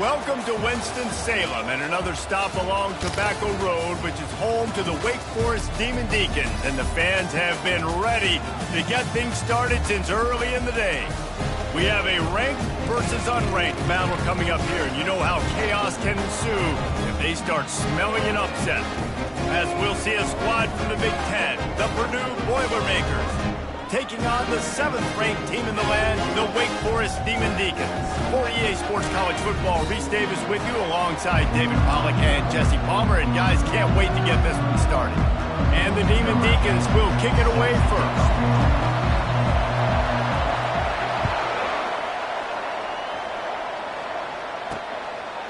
Welcome to Winston-Salem and another stop along Tobacco Road, which is home to the Wake Forest Demon Deacons, and the fans have been ready to get things started since early in the day. We have a ranked versus unranked battle coming up here, and you know how chaos can ensue if they start smelling an upset. As we'll see a squad from the Big Ten, the Purdue Boilermakers, taking on the 7th-ranked team in the land, the Wake Forest Demon Deacons. For EA Sports College Football, Reese Davis with you alongside David Pollack and Jesse Palmer. And guys, can't wait to get this one started. And the Demon Deacons will kick it away first.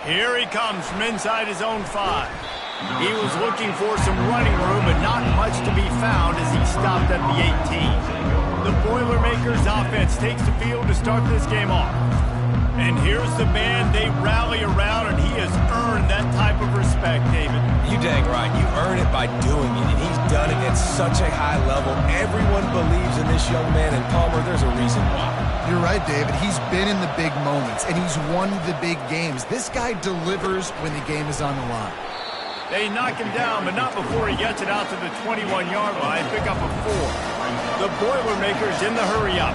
Here he comes from inside his own 5. He was looking for some running room, but not much to be found as he stopped at the 18. The Boilermakers offense takes the field to start this game off. And here's the man they rally around, and he has earned that type of respect, David. You dang right. You earn it by doing it, and he's done it at such a high level. Everyone believes in this young man, and Palmer, there's a reason why. You're right, David. He's been in the big moments, and he's won the big games. This guy delivers when the game is on the line. They knock him down, but not before he gets it out to the 21-yard line. Pick up a 4. The Boilermakers in the hurry-up.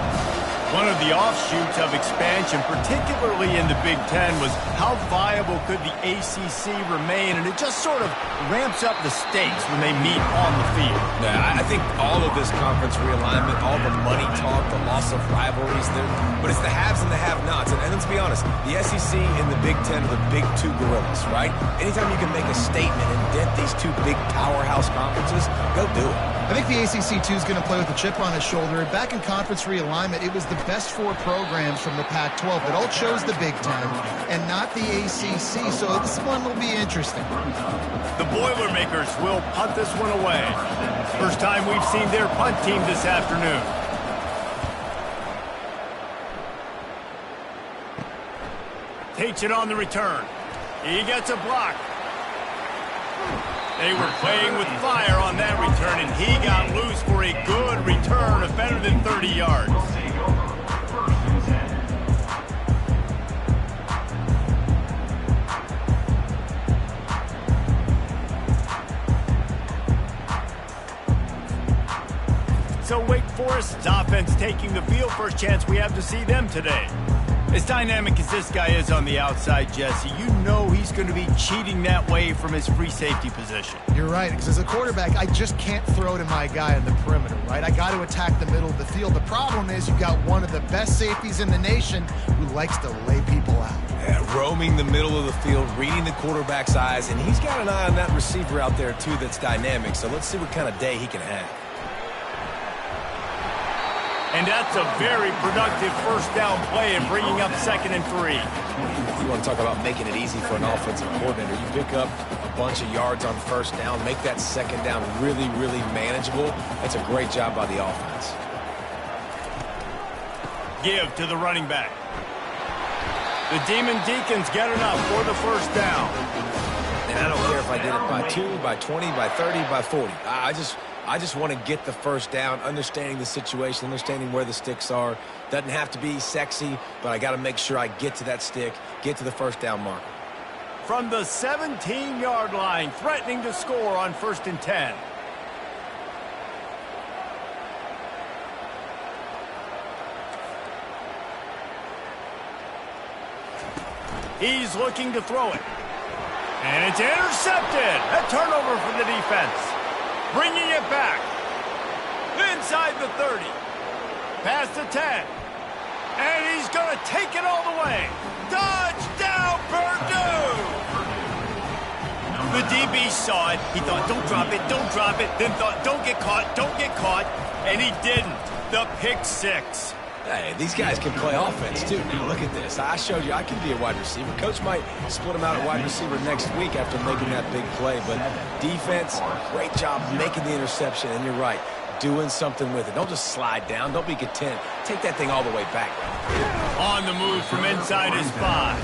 One of the offshoots of expansion, particularly in the Big Ten, was how viable could the ACC remain, and it just sort of ramps up the stakes when they meet on the field. Yeah, I think all of this conference realignment, all the money talk, the loss of rivalries, but it's the haves and the have-nots. And let's be honest, the SEC and the Big Ten are the big two gorillas, right? Anytime you can make a statement and dent these two big powerhouse conferences, go do it. I think the ACC, too, is going to play with a chip on his shoulder. Back in conference realignment, it was the best 4 programs from the Pac-12 that all chose the Big Ten and not the ACC, so this one will be interesting. The Boilermakers will punt this one away. First time we've seen their punt team this afternoon. Takes it on the return. He gets a block. They were playing with fire on that return, and he got loose for a good return of better than 30 yards. So Wake Forest's offense taking the field. First chance we have to see them today. As dynamic as this guy is on the outside, Jesse, you know he's going to be cheating that way from his free safety position. You're right, because as a quarterback, I just can't throw to my guy in the perimeter, right? I got to attack the middle of the field. The problem is you've got one of the best safeties in the nation who likes to lay people out. Yeah, roaming the middle of the field, reading the quarterback's eyes, and he's got an eye on that receiver out there, too, that's dynamic. So let's see what kind of day he can have. And that's a very productive first down play and bringing up 2nd and 3. You want to talk about making it easy for an offensive coordinator. You pick up a bunch of yards on first down, make that 2nd down really, really manageable. That's a great job by the offense. Give to the running back. The Demon Deacons get enough for the first down. And I don't care if I did it by 2, by 20, by 30, by 40. I just want to get the first down, understanding the situation, understanding where the sticks are. Doesn't have to be sexy, but I got to make sure I get to that stick, get to the first down marker. From the 17-yard line, threatening to score on 1st and 10. He's looking to throw it. And it's intercepted. A turnover for the defense. Bringing it back. Inside the 30. Past the 10. And he's going to take it all the way. Touchdown, Purdue! The DB saw it. He thought, don't drop it, don't drop it. Then thought, don't get caught, don't get caught. And he didn't. The pick 6. Hey, these guys can play offense, too. Now, look at this. I showed you I can be a wide receiver. Coach might split him out at wide receiver next week after making that big play. But defense, great job making the interception. And you're right, doing something with it. Don't just slide down. Don't be content. Take that thing all the way back. On the move from inside his 5.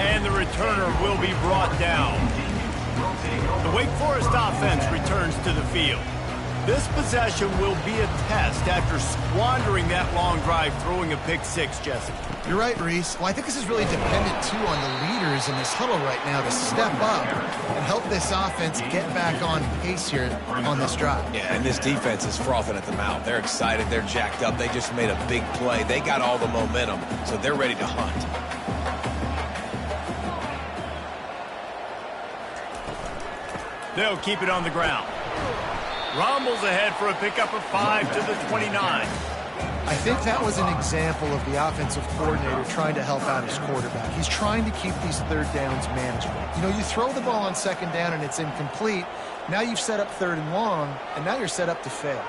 And the returner will be brought down. The Wake Forest offense returns to the field. This possession will be a test after squandering that long drive, throwing a pick six, Jesse. You're right, Reese. Well, I think this is really dependent, too, on the leaders in this huddle right now to step up and help this offense get back on pace here on this drive. Yeah, and this defense is frothing at the mouth. They're excited. They're jacked up. They just made a big play. They got all the momentum, so they're ready to hunt. They'll keep it on the ground. Rumbles ahead for a pickup of 5 to the 29. I think that was an example of the offensive coordinator trying to help out his quarterback. He's trying to keep these third downs manageable. You know, you throw the ball on second down and it's incomplete. Now you've set up third and long, and now you're set up to fail.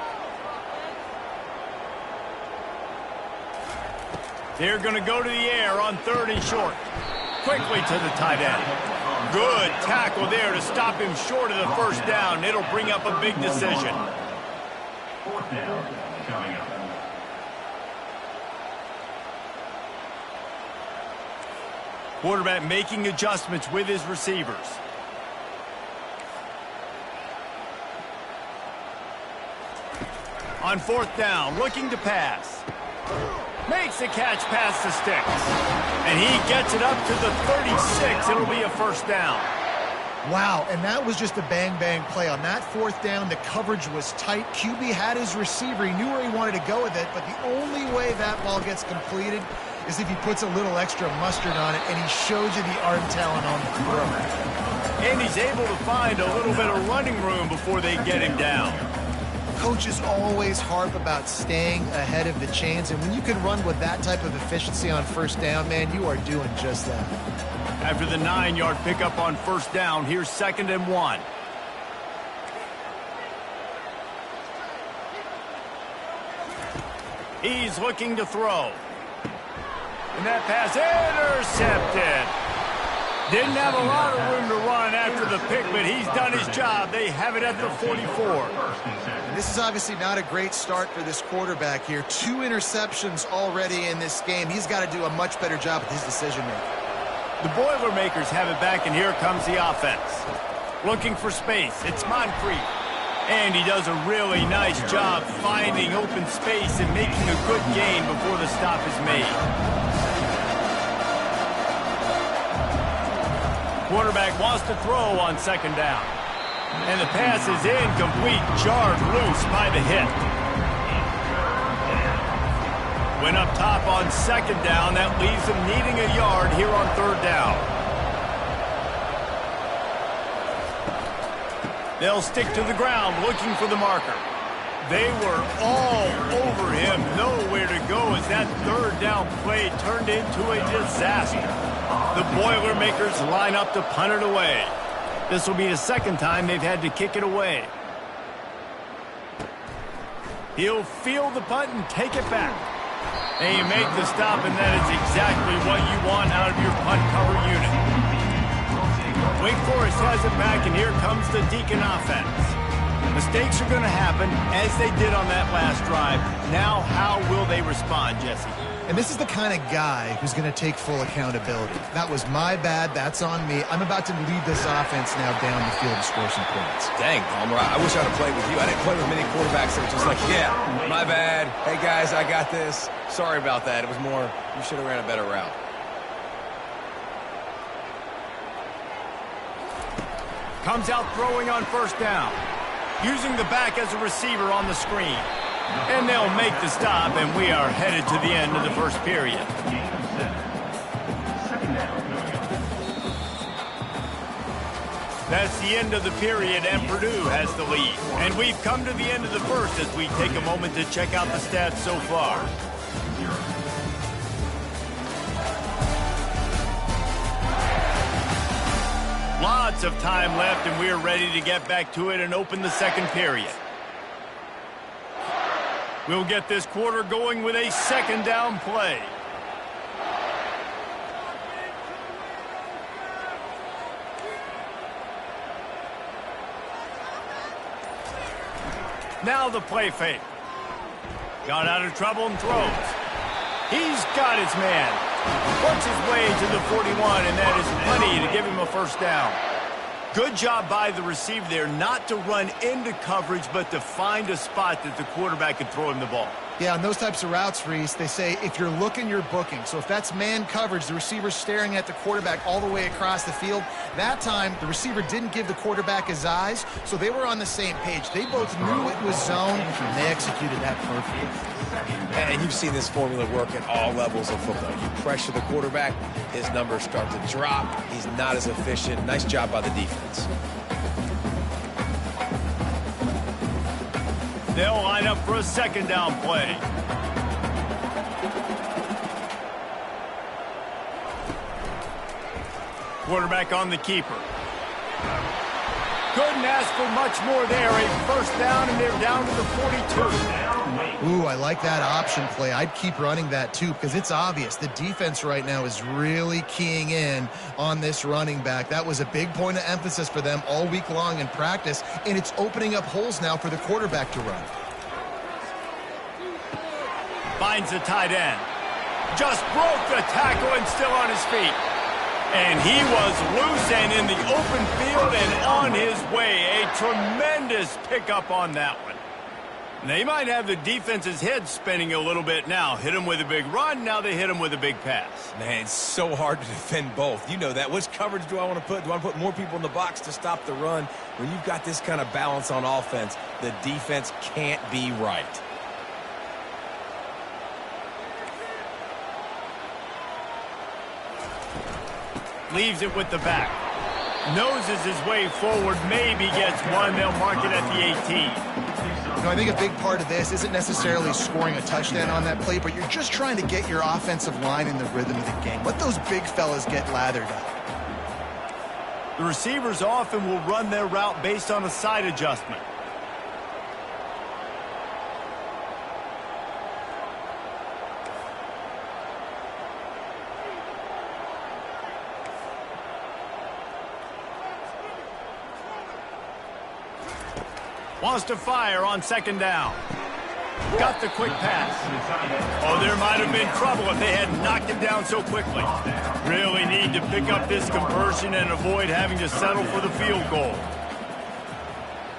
They're going to go to the air on third and short. Quickly to the tight end. Good tackle there to stop him short of the first down. It'll bring up a big decision. Fourth down coming up. Quarterback making adjustments with his receivers. On fourth down, looking to pass. Makes the catch past the sticks. And he gets it up to the 36. It'll be a first down. Wow, and that was just a bang-bang play. On that fourth down, the coverage was tight. QB had his receiver. He knew where he wanted to go with it, but the only way that ball gets completed is if he puts a little extra mustard on it, and he shows you the arm talent on the throw. And he's able to find a little bit of running room before they get him down. Coaches always harp about staying ahead of the chains, and when you can run with that type of efficiency on first down, man, you are doing just that. After the 9-yard pickup on first down, here's 2nd and 1. He's looking to throw. And that pass intercepted. Didn't have a lot of room to run after the pick, but he's done his job. They have it at the 44. This is obviously not a great start for this quarterback here. 2 interceptions already in this game. He's got to do a much better job with his decision-making. The Boilermakers have it back, and here comes the offense. Looking for space. It's Moncrief. And he does a really nice job finding open space and making a good gain before the stop is made. Quarterback wants to throw on 2nd down. And the pass is incomplete, jarred loose by the hit. Went up top on 2nd down. That leaves him needing a yard here on 3rd down. They'll stick to the ground looking for the marker. They were all over him, nowhere to go as that 3rd down play turned into a disaster. The Boilermakers line up to punt it away. This will be the 2nd time they've had to kick it away. He'll field the punt and take it back. And you make the stop, and that is exactly what you want out of your punt cover unit. Wake Forest has it back, and here comes the Deacon offense. Mistakes are going to happen, as they did on that last drive. Now, how will they respond, Jesse? And this is the kind of guy who's going to take full accountability. That was my bad. That's on me. I'm about to lead this offense now down the field to score some points. Dang, Palmer, I wish I'd have played with you. I didn't play with many quarterbacks that were just like, yeah, my bad. Hey, guys, I got this. Sorry about that. It was more, you should have ran a better route. Comes out throwing on 1st down. Using the back as a receiver on the screen. And they'll make the stop, and we are headed to the end of the 1st period. That's the end of the period, and Purdue has the lead. And we've come to the end of the 1st as we take a moment to check out the stats so far. Lots of time left, and we're ready to get back to it and open the 2nd period. We'll get this quarter going with a 2nd down play. Now the play fake. Got out of trouble and throws. He's got his man. Works his way to the 41, and that is plenty to give him a 1st down. Good job by the receiver there not to run into coverage, but to find a spot that the quarterback could throw him the ball. Yeah, on those types of routes, Reese, they say if you're looking, you're booking. So if that's man coverage, the receiver's staring at the quarterback all the way across the field. That time, the receiver didn't give the quarterback his eyes, so they were on the same page. They both knew it was zone, and they executed that perfectly. And you've seen this formula work at all levels of football. You pressure the quarterback, his numbers start to drop. He's not as efficient. Nice job by the defense. They'll line up for a second down play. Quarterback on the keeper. Couldn't ask for much more there. A first down, and they're down to the 42. Ooh, I like that option play. I'd keep running that too because it's obvious. The defense right now is really keying in on this running back. That was a big point of emphasis for them all week long in practice, and it's opening up holes now for the quarterback to run. Finds the tight end. Just broke the tackle and still on his feet. And he was loose and in the open field and on his way. A tremendous pickup on that one. They might have the defense's head spinning a little bit now. Hit him with a big run, now they hit him with a big pass. Man, it's so hard to defend both. You know that. Which coverage do I want to put? Do I want to put more people in the box to stop the run? When you've got this kind of balance on offense, the defense can't be right. Leaves it with the back. Noses his way forward, maybe gets one. They'll mark it at the 18. You know, I think a big part of this isn't necessarily scoring a touchdown on that play, but you're just trying to get your offensive line in the rhythm of the game. Let those big fellas get lathered up. The receivers often will run their route based on a side adjustment. Wants to fire on second down. Got the quick pass. Oh, there might have been trouble if they had knocked him down so quickly. Really need to pick up this conversion and avoid having to settle for the field goal.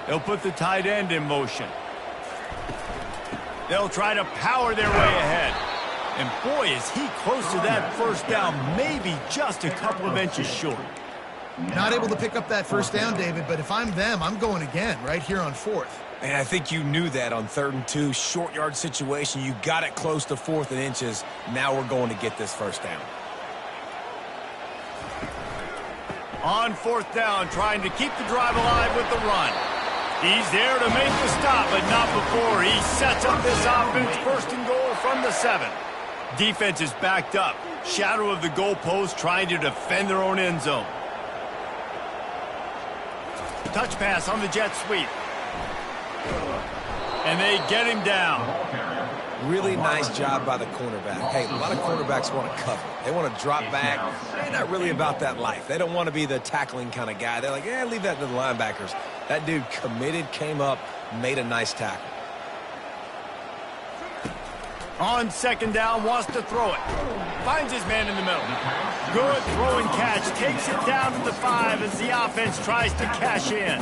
They'll put the tight end in motion. They'll try to power their way ahead. And boy, is he close to that first down, maybe just a couple of inches short. Not able to pick up that first down, David, but if I'm them, I'm going again right here on fourth. And I think you knew that on 3rd and 2, short yard situation. You got it close to 4th and inches. Now we're going to get this first down. On 4th down, trying to keep the drive alive with the run. He's there to make the stop, but not before he sets up this offense. 1st and goal from the 7. Defense is backed up. Shadow of the goalpost, trying to defend their own end zone. Touch pass on the jet sweep. And they get him down. Really nice job by the cornerback. Hey, a lot of cornerbacks want to cover. They want to drop back. They're not really about that life. They don't want to be the tackling kind of guy. They're like, yeah, leave that to the linebackers. That dude committed, came up, made a nice tackle. On 2nd down, wants to throw it. Finds his man in the middle. Good throw and catch. Takes it down to the 5 as the offense tries to cash in.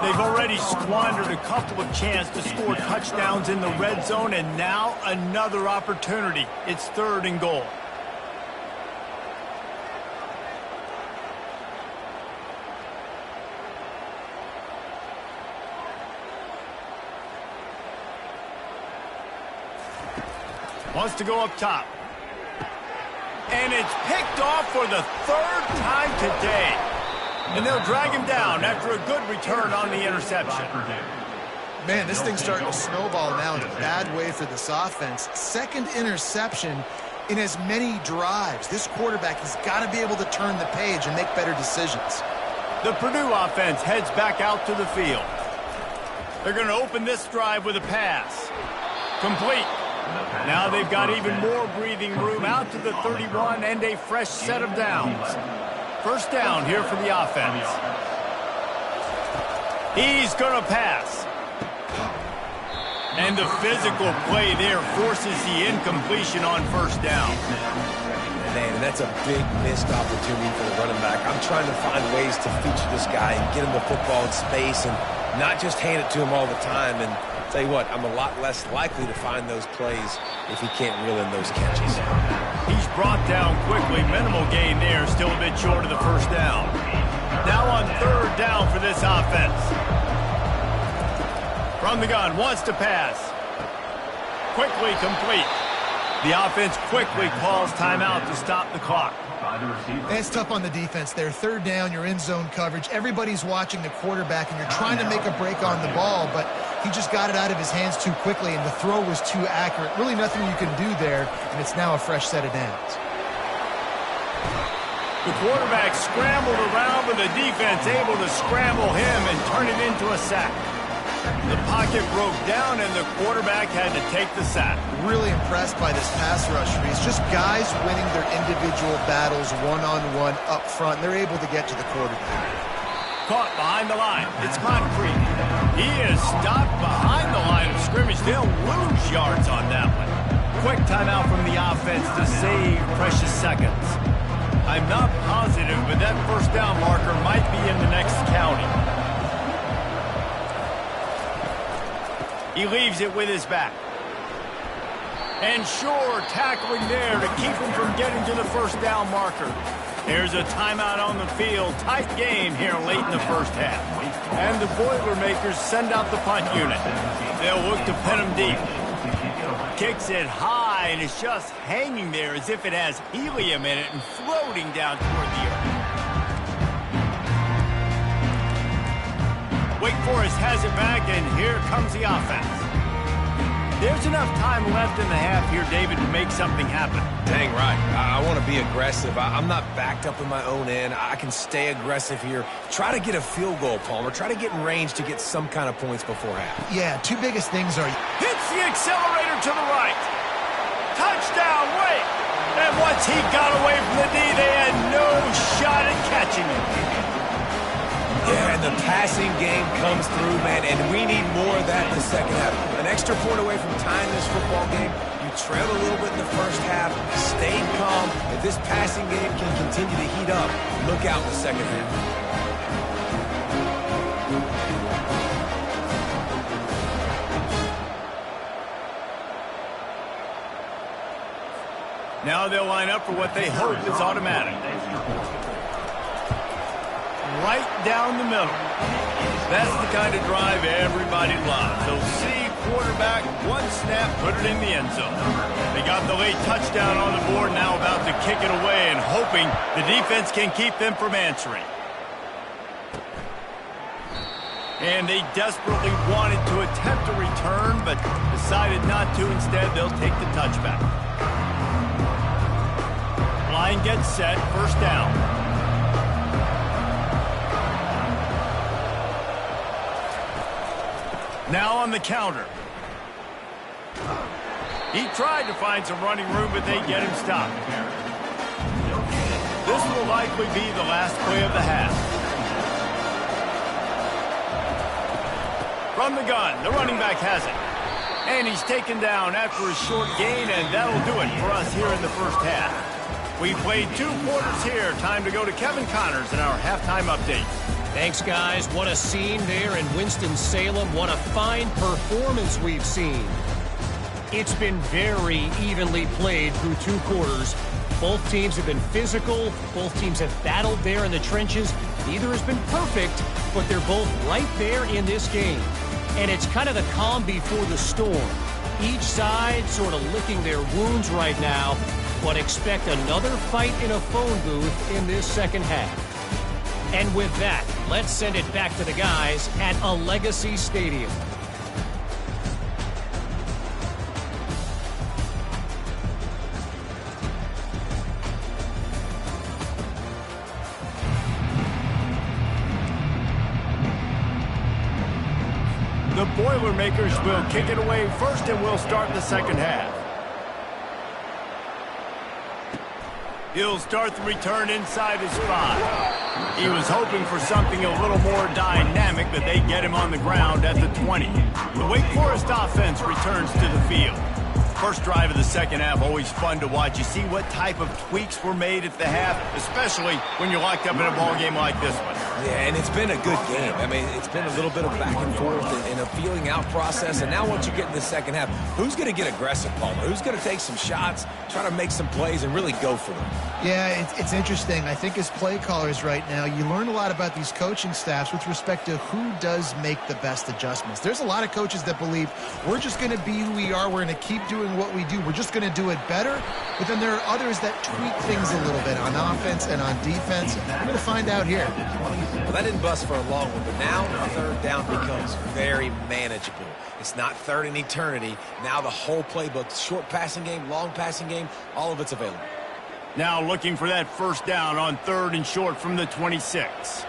They've already squandered a couple of chances to score touchdowns in the red zone, and now another opportunity. It's 3rd and goal. Wants to go up top. And it's picked off for the 3rd time today. And they'll drag him down after a good return on the interception. Man, this thing's starting to snowball now in a bad way for this offense. 2nd interception in as many drives. This quarterback has got to be able to turn the page and make better decisions. The Purdue offense heads back out to the field. They're going to open this drive with a pass. Complete. Now they've got even more breathing room out to the 31 and a fresh set of downs. 1st down here for the offense. He's going to pass. And the physical play there forces the incompletion on first down. Man, that's a big missed opportunity for the running back. I'm trying to find ways to feature this guy and get him the football in space and not just hand it to him all the time. And tell you what, I'm a lot less likely to find those plays if he can't reel in those catches. He's brought down quickly. Minimal gain there, still a bit short of the first down. Now on third down for this offense. From the gun, wants to pass. Quickly complete. The offense quickly calls timeout to stop the clock. It's tough on the defense there. Third down, you're in zone coverage. Everybody's watching the quarterback, and you're trying to make a break on the ball, but he just got it out of his hands too quickly, and the throw was too accurate. Really nothing you can do there, and it's now a fresh set of downs. The quarterback scrambled around, but the defense able to scramble him and turn it into a sack. The pocket broke down, and the quarterback had to take the sack. Really impressed by this pass rush. It's just guys winning their individual battles one-on-one up front. They're able to get to the quarterback. Caught behind the line. It's Moncrief. He is stopped behind the line of scrimmage. They'll lose yards on that one. Quick timeout from the offense to save precious seconds. I'm not positive, but that first down marker might be in the next county. He leaves it with his back. And sure, tackling there to keep him from getting to the first down marker. There's a timeout on the field. Tight game here late in the first half. And the Boilermakers send out the punt unit. They'll look to pin him deep. Kicks it high, and it's just hanging there as if it has helium in it and floating down toward the earth. Wake Forest has it back, and here comes the offense. There's enough time left in the half here, David, to make something happen. Dang right. I want to be aggressive. I'm not backed up in my own end. I can stay aggressive here. Try to get a field goal, Palmer. Try to get in range to get some kind of points before half. Yeah, two biggest things are... Hits the accelerator to the right. Touchdown, Wake. And once he got away from the D, they had no shot at catching him. Yeah, and the passing game comes through, man, and we need more of that in the second half. An extra point away from tying this football game. You trailed a little bit in the first half, stayed calm. If this passing game can continue to heat up, look out in the second half. Now they'll line up for what they hope is automatic. Right down the middle. That's the kind of drive everybody loves. So see quarterback, one snap, put it in the end zone. They got the late touchdown on the board, now about to kick it away and hoping the defense can keep them from answering. And they desperately wanted to attempt a return, but decided not to. Instead, they'll take the touchback. Line gets set, first down. Now on the counter. He tried to find some running room, but they get him stopped. This will likely be the last play of the half. From the gun, the running back has it. And he's taken down after a short gain, and that'll do it for us here in the first half. We played 2 quarters here. Time to go to Kevin Connors in our halftime update. Thanks, guys. What a scene there in Winston-Salem. What a fine performance we've seen. It's been very evenly played through 2 quarters. Both teams have been physical. Both teams have battled there in the trenches. Neither has been perfect, but they're both right there in this game. And it's kind of the calm before the storm. Each side sort of licking their wounds right now, but expect another fight in a phone booth in this second half. And with that, let's send it back to the guys at a Legacy Stadium. The Boilermakers will kick it away first, and we'll start the second half. He'll start the return inside his 5. He was hoping for something a little more dynamic, but they get him on the ground at the 20. The Wake Forest offense returns to the field. First drive of the second half, always fun to watch. You see what type of tweaks were made at the half, especially when you're locked up in a ball game like this one. Yeah, and it's been a good game. I mean, it's been a little bit of back and forth and a feeling out process. And now once you get in the second half, who's going to get aggressive, Palmer? Who's going to take some shots, try to make some plays, and really go for it? Yeah, it's interesting. I think as play callers right now, you learn a lot about these coaching staffs with respect to who does make the best adjustments. There's a lot of coaches that believe we're just going to be who we are. We're going to keep doing what we do. We're just going to do it better. But then there are others that tweak things a little bit on offense and on defense. We're going to find out here. Well, that didn't bust for a long one, but now third down becomes very manageable. It's not third in eternity. Now the whole playbook, short passing game, long passing game, all of it's available. Now looking for that first down on third and short from the 26.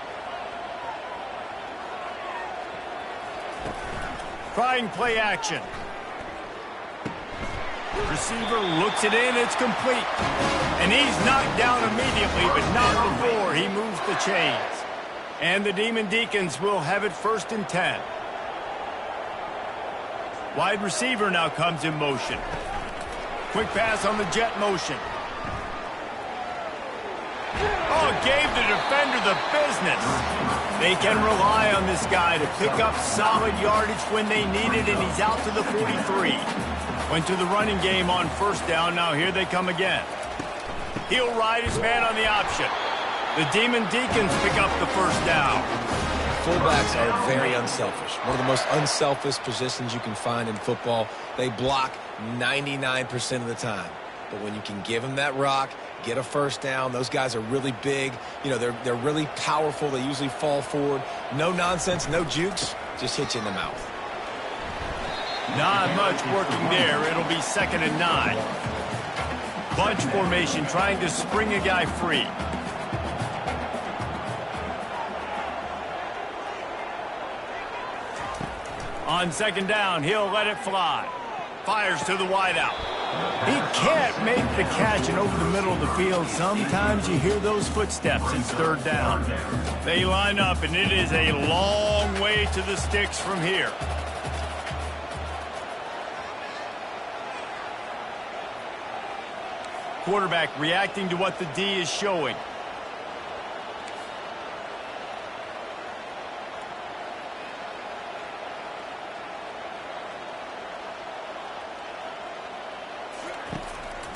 Trying play action. Receiver looks it in, it's complete. And he's knocked down immediately, but not before he moves the chains. And the Demon Deacons will have it first and 10. Wide receiver now comes in motion. Quick pass on the jet motion. Oh, gave the defender the business. They can rely on this guy to pick up solid yardage when they need it, and he's out to the 43. Went to the running game on first down. Now here they come again. He'll ride his man on the option. The Demon Deacons pick up the first down. Fullbacks are very unselfish. One of the most unselfish positions you can find in football. They block 99% of the time. But when you can give them that rock, get a first down, those guys are really big. You know, they're really powerful. They usually fall forward. No nonsense, no jukes, just hit you in the mouth. Not much working there. It'll be 2nd and 9. Bunch formation trying to spring a guy free. On 2nd down, he'll let it fly. Fires to the wideout. He can't make the catch, and over the middle of the field, sometimes you hear those footsteps. It's 3rd down. They line up, and it is a long way to the sticks from here. Quarterback reacting to what the D is showing.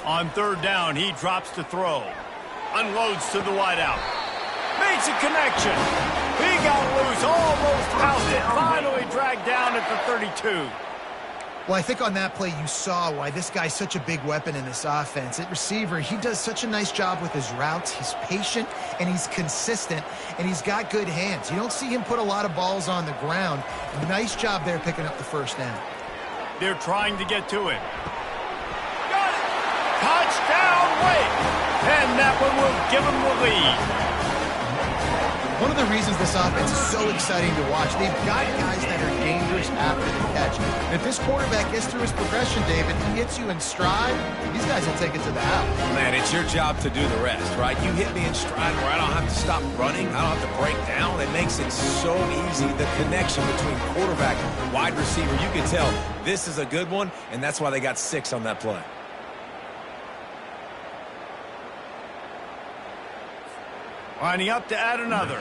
On 3rd down, he drops to throw. Unloads to the wideout. Makes a connection. He got loose, almost mouthed it. Finally dragged down at the 32. Well, I think on that play you saw why this guy's such a big weapon in this offense. At receiver, he does such a nice job with his routes. He's patient, and he's consistent, and he's got good hands. You don't see him put a lot of balls on the ground. Nice job there picking up the first down. They're trying to get to it. Got it! Touchdown, Wake! And that one will give them the lead. One of the reasons this offense is so exciting to watch, they've got guys that are dangerous after the catch. And if this quarterback gets through his progression, David, he hits you in stride, these guys will take it to the house. Man, it's your job to do the rest, right? You hit me in stride where I don't have to stop running. I don't have to break down. It makes it so easy. The connection between quarterback and wide receiver, you can tell this is a good one, and that's why they got 6 on that play. Lining up to add another.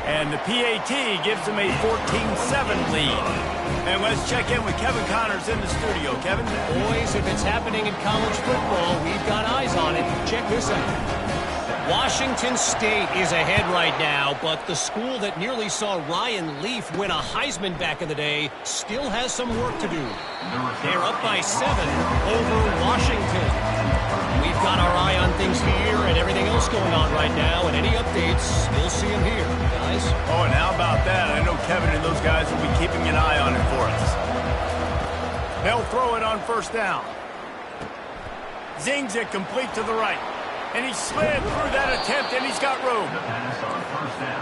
And the PAT gives them a 14-7 lead. And let's check in with Kevin Connors in the studio. Kevin? Boys, if it's happening in college football, we've got eyes on it. Check this out. Washington State is ahead right now, but the school that nearly saw Ryan Leaf win a Heisman back in the day still has some work to do. They're up by 7 over Washington. We've got our eye on things here and everything else going on right now, and any updates, we'll see them here, guys. Oh, and how about that? I know Kevin and those guys will be keeping an eye on it for us. They'll throw it on first down. Zings it complete to the right. And he slid through that attempt, and he's got room.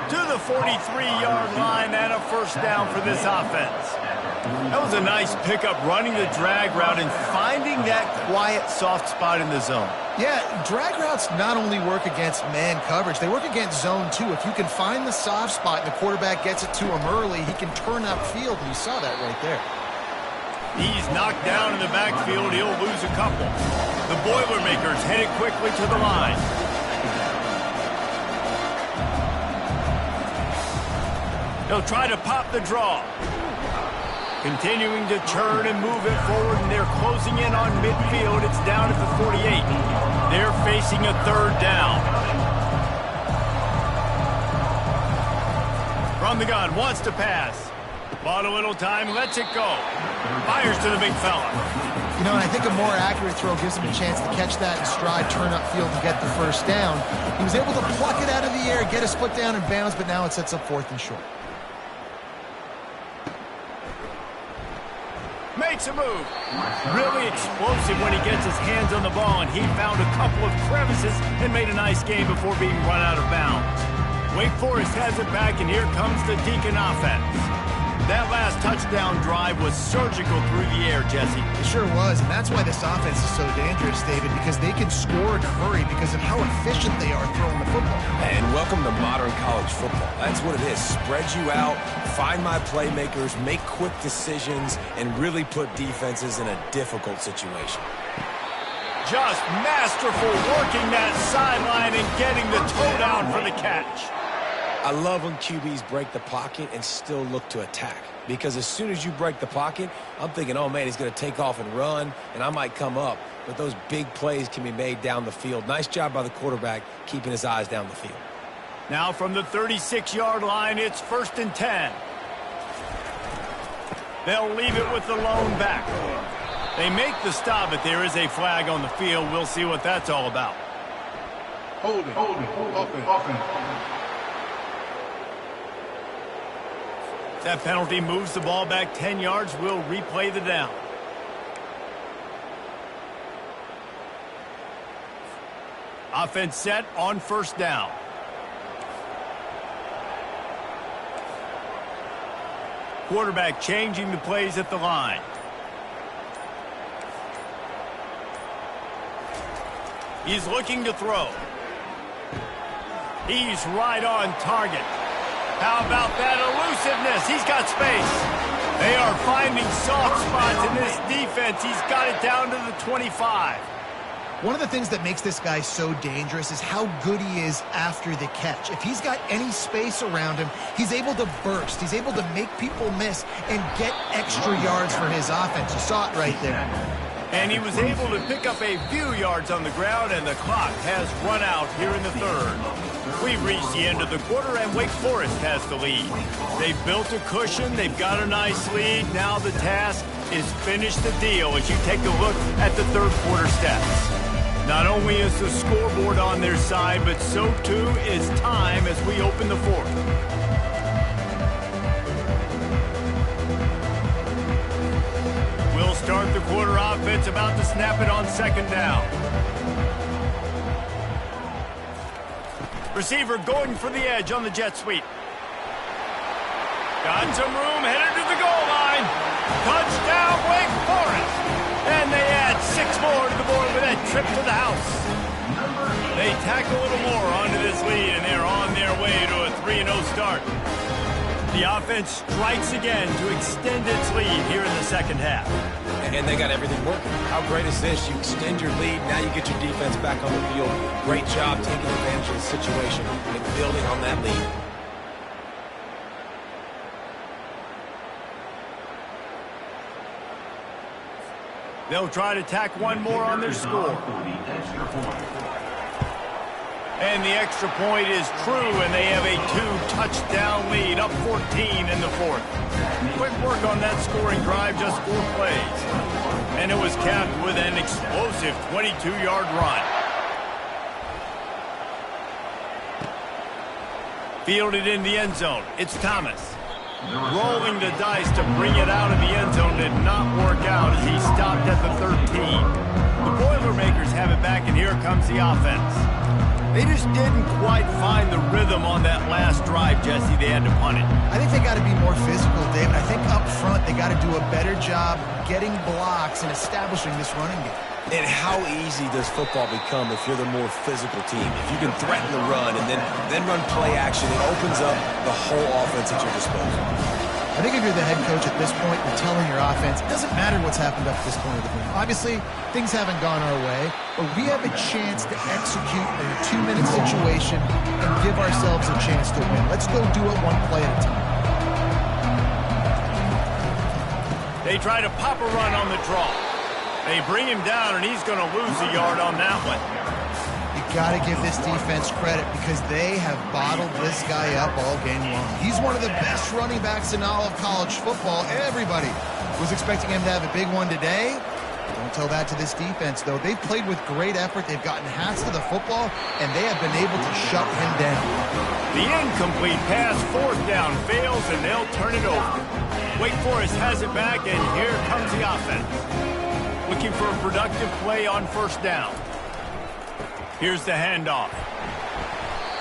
To the 43-yard line, and a first down for this offense. That was a nice pickup, running the drag route and finding that quiet, soft spot in the zone. Yeah, drag routes not only work against man coverage, they work against zone too. If you can find the soft spot and the quarterback gets it to him early, he can turn upfield, and you saw that right there. He's knocked down in the backfield. He'll lose a couple. The Boilermakers headed quickly to the line. They'll try to pop the draw. Continuing to turn and move it forward, and they're closing in on midfield. It's down at the 48. They're facing a third down. From the gun, wants to pass. Bought a little time, lets it go. Fires to the big fella. You know, and I think a more accurate throw gives him a chance to catch that in stride, turn upfield, and get the first down. He was able to pluck it out of the air, get his foot down and bounce, but now it sets up 4th and short. Makes a move. Really explosive when he gets his hands on the ball, and he found a couple of crevices and made a nice game before being run out of bounds. Wake Forest has it back, and here comes the Deacon offense. That last touchdown drive was surgical through the air, Jesse. It sure was, and that's why this offense is so dangerous, David, because they can score in a hurry because of how efficient they are throwing the football. And welcome to modern college football. That's what it is. Spread you out, find my playmakers, make quick decisions, and really put defenses in a difficult situation. Just masterful working that sideline and getting the toe down for the catch. I love when QBs break the pocket and still look to attack. Because as soon as you break the pocket, I'm thinking, oh, man, he's going to take off and run, and I might come up. But those big plays can be made down the field. Nice job by the quarterback keeping his eyes down the field. Now from the 36-yard line, it's 1st and 10. They'll leave it with the lone back. They make the stop, but there is a flag on the field. We'll see what that's all about. Hold it. Open. That penalty moves the ball back 10 yards. We'll replay the down. Offense set on 1st down. Quarterback changing the plays at the line. He's looking to throw. He's right on target. How about that elusiveness? He's got space. They are finding soft spots in this defense. He's got it down to the 25. One of the things that makes this guy so dangerous is how good he is after the catch. If he's got any space around him, he's able to burst. He's able to make people miss and get extra yards for his offense. You saw it right there. And he was able to pick up a few yards on the ground, and the clock has run out here in the 3rd. We've reached the end of the quarter, and Wake Forest has the lead. They've built a cushion. They've got a nice lead. Now the task is finish the deal as you take a look at the 3rd quarter stats. Not only is the scoreboard on their side, but so too is time as we open the 4th. Start the quarter offense, about to snap it on 2nd down. Receiver going for the edge on the jet sweep. Got some room, headed to the goal line. Touchdown, Wake Forest. And they add 6 more to the board with that trip to the house. They tack a little more onto this lead, and they're on their way to a 3-0 start. The offense strikes again to extend its lead here in the 2nd half. And they got everything working. How great is this? You extend your lead, now you get your defense back on the field. Great job taking advantage of the situation and building on that lead. They'll try to tack one more on their score. And the extra point is true, and they have a 2-touchdown lead, up 14 in the 4th. Quick work on that scoring drive, just 4 plays. And it was capped with an explosive 22-yard run. Fielded in the end zone. It's Thomas. Rolling the dice to bring it out of the end zone did not work out as he stopped at the 13. The Boilermakers have it back, and here comes the offense. They just didn't quite find the rhythm on that last drive, Jesse. They had to punt it. I think they got to be more physical, David. I think up front they got to do a better job getting blocks and establishing this running game. And how easy does football become if you're the more physical team? If you can threaten the run and then run play action, it opens up the whole offense at your disposal. I think if you're the head coach at this point, you're telling your offense, it doesn't matter what's happened up to this point of the game. Obviously, things haven't gone our way, but we have a chance to execute in a 2-minute situation and give ourselves a chance to win. Let's go do it one play at a time. They try to pop a run on the draw. They bring him down, and he's going to lose a yard on that one. You got to give this defense credit because they have bottled this guy up all game long. He's one of the best running backs in all of college football. Everybody was expecting him to have a big one today. Don't tell that to this defense, though. They've played with great effort. They've gotten halves to the football, and they have been able to shut him down. The incomplete pass, 4th down, fails, and they'll turn it over. Wake Forest has it back, and here comes the offense. Looking for a productive play on 1st down. Here's the handoff.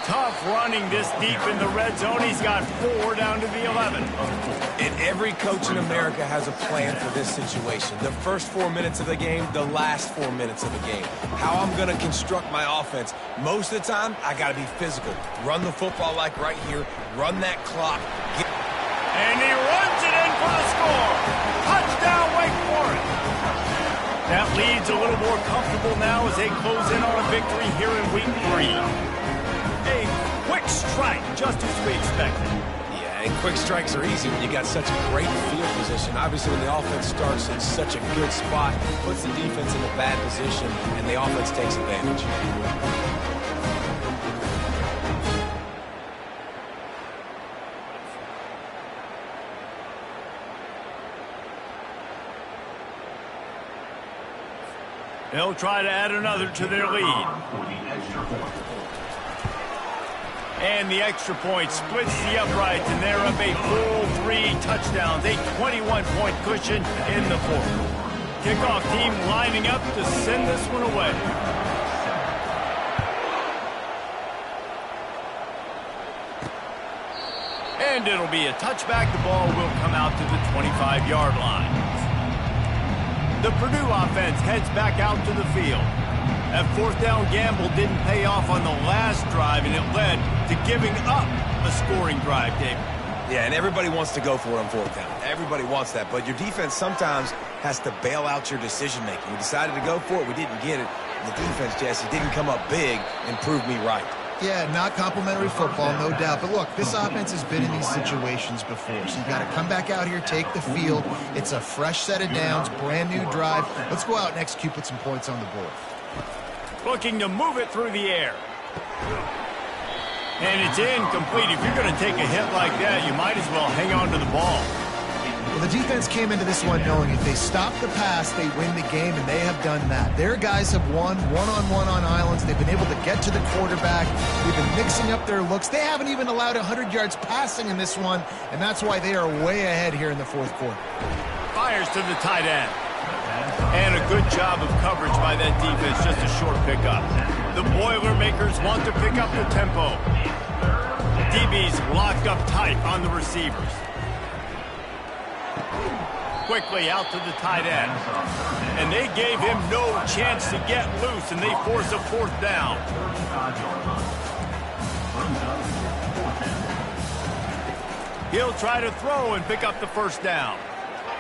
Tough running this deep in the red zone. He's got 4 down to the 11. And every coach in America has a plan for this situation. The first 4 minutes of the game, the last 4 minutes of the game. How I'm going to construct my offense. Most of the time, I got to be physical. Run the football like right here. Run that clock. And he runs it in for the score. Touchdown, Wake Forest. That lead's a little more comfortable now as they close in on a victory here in week 3. A quick strike, just as we expected. Yeah, and quick strikes are easy when you got such a great field position. Obviously, when the offense starts in such a good spot, puts the defense in a bad position, and the offense takes advantage. They'll try to add another to their lead. And the extra point splits the uprights, and they're up a full 3 touchdowns, a 21-point cushion in the 4th. Kickoff team lining up to send this one away. And it'll be a touchback. The ball will come out to the 25-yard line. The Purdue offense heads back out to the field. That 4th down gamble didn't pay off on the last drive, and it led to giving up a scoring drive, David. Yeah, and everybody wants to go for it on 4th down. Everybody wants that, but your defense sometimes has to bail out your decision-making. We decided to go for it. We didn't get it. The defense, Jesse, didn't come up big and prove me right. Yeah, not complimentary football, no doubt. But look, this offense has been in these situations before. So you got to come back out here, take the field. It's a fresh set of downs, brand new drive. Let's go out and execute, put some points on the board. Looking to move it through the air. And it's incomplete. If you're going to take a hit like that, you might as well hang on to the ball. Well, the defense came into this one knowing if they stop the pass, they win the game, and they have done that. Their guys have won one-on-one on islands. They've been able to get to the quarterback. They've been mixing up their looks. They haven't even allowed 100 yards passing in this one, and that's why they are way ahead here in the 4th quarter. Fires to the tight end. And a good job of coverage by that defense, just a short pickup. The Boilermakers want to pick up the tempo. DB's locked up tight on the receivers. Quickly out to the tight end. And they gave him no chance to get loose, and they force a 4th down. He'll try to throw and pick up the 1st down.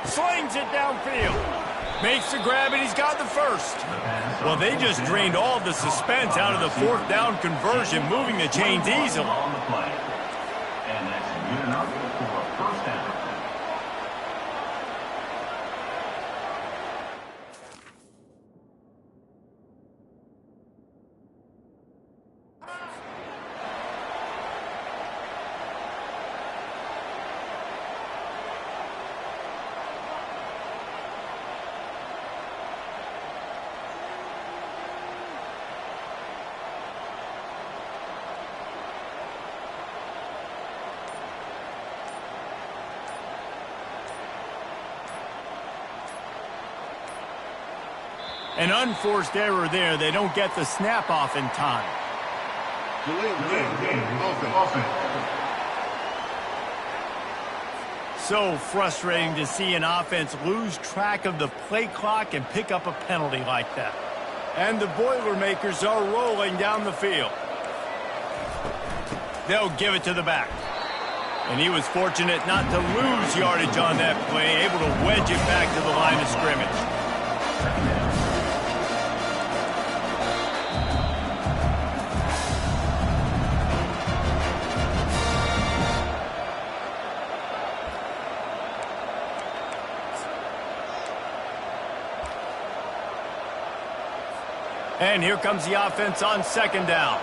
Slings it downfield. Makes the grab, and he's got the 1st. Well, they just drained all the suspense out of the 4th down conversion, moving the chains easily. And that's good enough for a 1st down. An unforced error there. They don't get the snap off in time. Offense. So frustrating to see an offense lose track of the play clock and pick up a penalty like that. And the Boilermakers are rolling down the field. They'll give it to the back. And he was fortunate not to lose yardage on that play, able to wedge it back to the line of scrimmage. And here comes the offense on second down.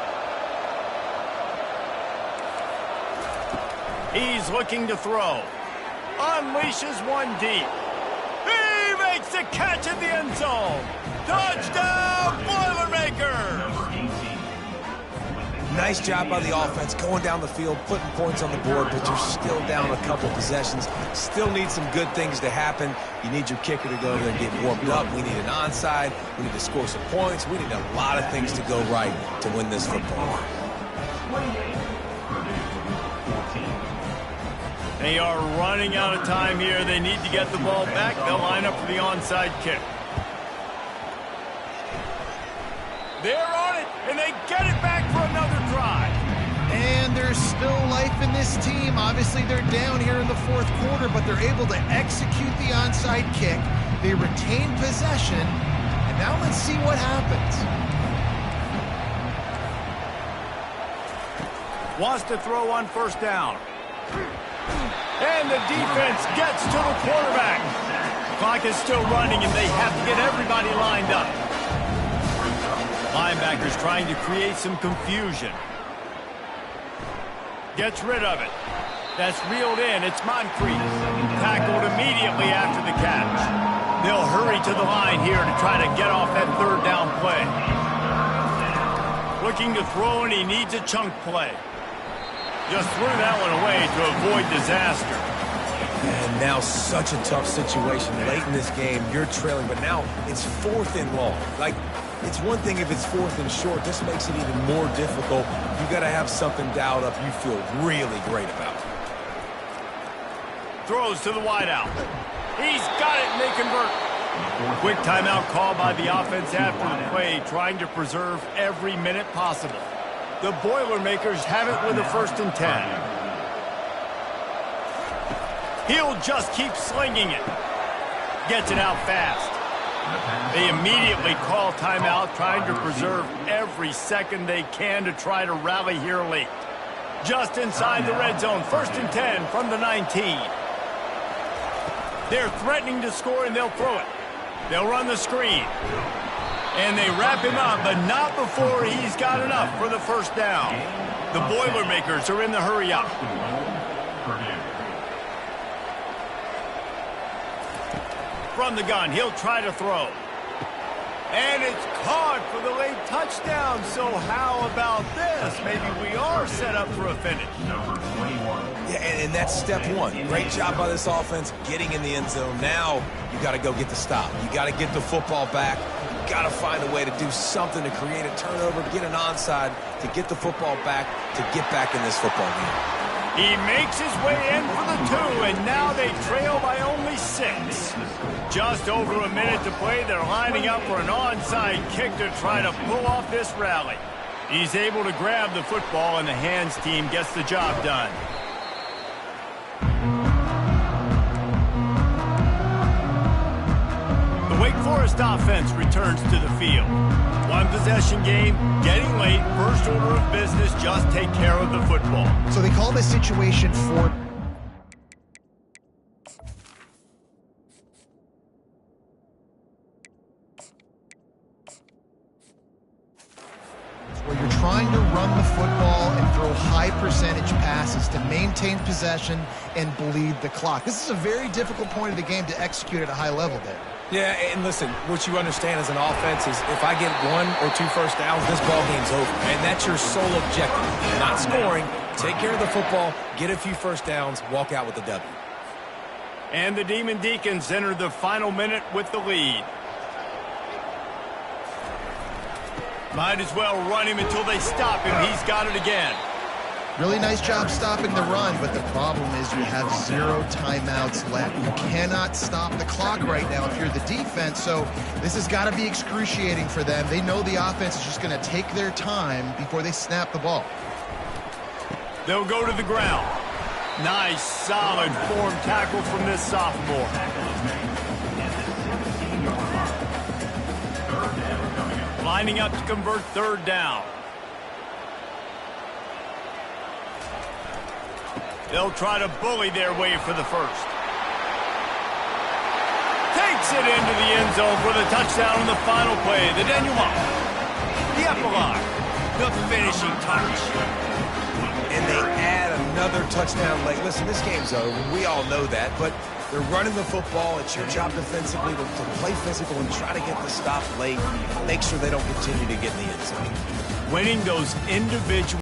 He's looking to throw. Unleashes one deep. He makes the catch in the end zone. Touchdown, Boilermakers! Nice job by the offense going down the field, putting points on the board, but you're still down a couple possessions. Still need some good things to happen. You need your kicker to go there and get warmed up. We need an onside. We need to score some points. We need a lot of things to go right to win this football game. They are running out of time here. They need to get the ball back. They'll line up for the onside kick. They're on it, and they get it back for another drive. And there's still life in this team. Obviously, they're down here in the fourth quarter, but they're able to execute the onside kick. They retain possession, and now let's see what happens. Wants to throw on first down. And the defense gets to the quarterback. Clock is still running, and they have to get everybody lined up. Linebackers trying to create some confusion. Gets rid of it. That's reeled in. It's Moncrief. Tackled immediately after the catch. They'll hurry to the line here to try to get off that third down play. Looking to throw, and he needs a chunk play. Just threw that one away to avoid disaster. And now such a tough situation. Late in this game, you're trailing, but now it's fourth and long. Like, it's one thing if it's fourth and short. This makes it even more difficult. You got to have something dialed up you feel really great about. Throws to the wideout. He's got it, and they convert. Quick timeout call by the offense after the play, trying to preserve every minute possible. The Boilermakers have it with a 1st and 10. He'll just keep slinging it. Gets it out fast. They immediately call timeout, trying to preserve every second they can to try to rally here late. Just inside the red zone, 1st and 10 from the 19. They're threatening to score, and they'll throw it. They'll run the screen. And they wrap him up, but not before he's got enough for the first down. The Boilermakers are in the hurry up. From the gun, he'll try to throw. And it's caught for the late touchdown. So how about this? Maybe we are set up for a finish. Yeah, and that's step one. Great job by this offense getting in the end zone. Now you got to go get the stop. You got to get the football back. You got to find a way to do something to create a turnover, get an onside, to get the football back, to get back in this football game. He makes his way in for the 2, and now they trail by only 6. Just over a minute to play. They're lining up for an onside kick to try to pull off this rally. He's able to grab the football, and the hands team gets the job done. The Wake Forest offense returns to the field. One possession game, getting late, first order of business, just take care of the football. So they call this situation fourth. Where you're trying to run the football and throw high percentage passes to maintain possession and bleed the clock. This is a very difficult point of the game to execute at a high level there. Yeah, and listen, what you understand as an offense is if I get 1 or 2 first downs, this ball game's over. And that's your sole objective. Not scoring, take care of the football, get a few first downs, walk out with the W. And the Demon Deacons enter the final minute with the lead. Might as well run him until they stop him. He's got it again. Really nice job stopping the run, but the problem is you have 0 timeouts left. You cannot stop the clock right now if you're the defense, so this has got to be excruciating for them. They know the offense is just going to take their time before they snap the ball. They'll go to the ground. Nice, solid form tackle from this sophomore. Lining up to convert third down. They'll try to bully their way for the first. Takes it into the end zone for the touchdown on the final play. The denouement. The epilogue. The finishing touch. And they add another touchdown leg. Listen, this game's over. We all know that, but they're running the football. It's your job defensively to play physical and try to get the stop late. Make sure they don't continue to get in the end zone. Winning those individual